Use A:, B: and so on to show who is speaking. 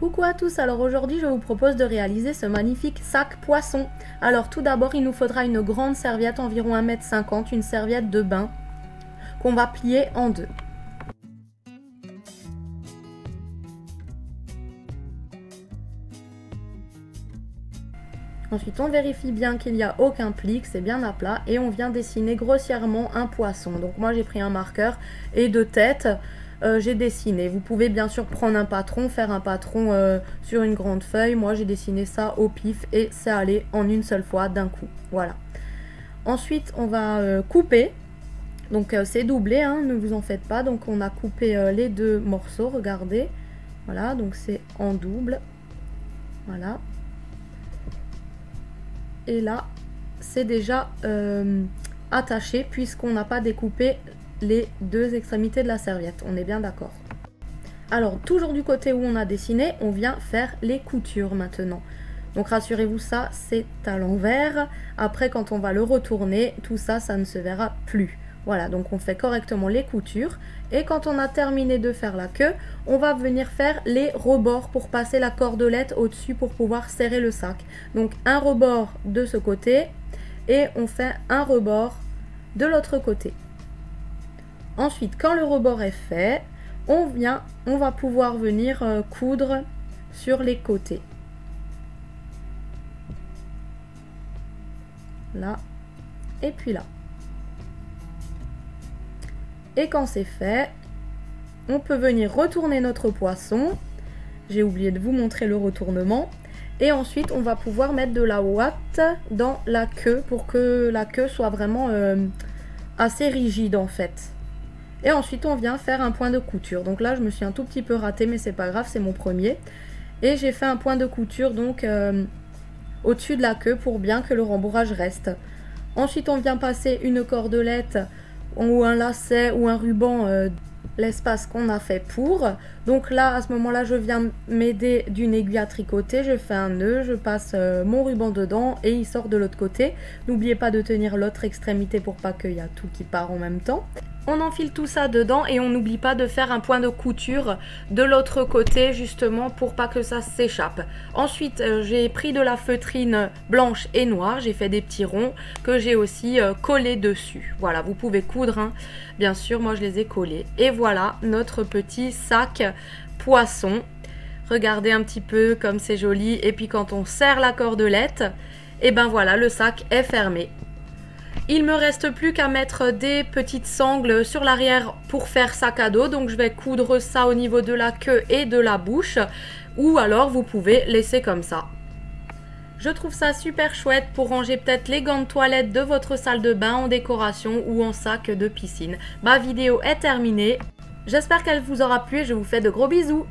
A: Coucou à tous, alors aujourd'hui je vous propose de réaliser ce magnifique sac poisson. Alors tout d'abord il nous faudra une grande serviette, environ 1,50 m, une serviette de bain qu'on va plier en deux. Ensuite on vérifie bien qu'il n'y a aucun pli, que c'est bien à plat et on vient dessiner grossièrement un poisson. Donc moi j'ai pris un marqueur et deux têtes. J'ai dessiné. Vous pouvez bien sûr prendre un patron, faire un patron sur une grande feuille. Moi j'ai dessiné ça au pif et c'est allé en une seule fois d'un coup. Voilà. Ensuite on va couper. Donc c'est doublé, hein, ne vous en faites pas. Donc on a coupé les deux morceaux, regardez. Voilà, donc c'est en double. Voilà. Et là c'est déjà attaché puisqu'on n'a pas découpé les deux extrémités de la serviette, on est bien d'accord. Alors toujours du côté où on a dessiné, on vient faire les coutures maintenant. Donc rassurez-vous, ça c'est à l'envers. Après quand on va le retourner, tout ça, ça ne se verra plus. Voilà, donc on fait correctement les coutures. Et quand on a terminé de faire la queue, on va venir faire les rebords pour passer la cordelette au-dessus pour pouvoir serrer le sac. Donc un rebord de ce côté et on fait un rebord de l'autre côté. Ensuite, quand le rebord est fait, on va pouvoir venir coudre sur les côtés. Là et puis là. Et quand c'est fait, on peut venir retourner notre poisson. J'ai oublié de vous montrer le retournement. Et ensuite, on va pouvoir mettre de la ouate dans la queue pour que la queue soit vraiment assez rigide en fait. Et ensuite on vient faire un point de couture. Donc là je me suis un tout petit peu ratée, mais c'est pas grave, c'est mon premier. Et j'ai fait un point de couture donc au-dessus de la queue pour bien que le rembourrage reste. Ensuite on vient passer une cordelette ou un lacet ou un ruban l'espace qu'on a fait pour. Donc là à ce moment là je viens m'aider d'une aiguille à tricoter, je fais un nœud, je passe mon ruban dedans et il sort de l'autre côté. N'oubliez pas de tenir l'autre extrémité pour pas qu'il y a tout qui part en même temps. On enfile tout ça dedans et on n'oublie pas de faire un point de couture de l'autre côté justement pour pas que ça s'échappe. Ensuite j'ai pris de la feutrine blanche et noire, j'ai fait des petits ronds que j'ai aussi collés dessus. Voilà, vous pouvez coudre, hein. Bien sûr, moi je les ai collés. Et voilà notre petit sac poisson. Regardez un petit peu comme c'est joli. Et puis quand on serre la cordelette, et ben voilà, le sac est fermé. Il me reste plus qu'à mettre des petites sangles sur l'arrière pour faire sac à dos. Donc je vais coudre ça au niveau de la queue et de la bouche. Ou alors vous pouvez laisser comme ça. Je trouve ça super chouette pour ranger peut-être les gants de toilette de votre salle de bain en décoration ou en sac de piscine. Ma vidéo est terminée. J'espère qu'elle vous aura plu et je vous fais de gros bisous.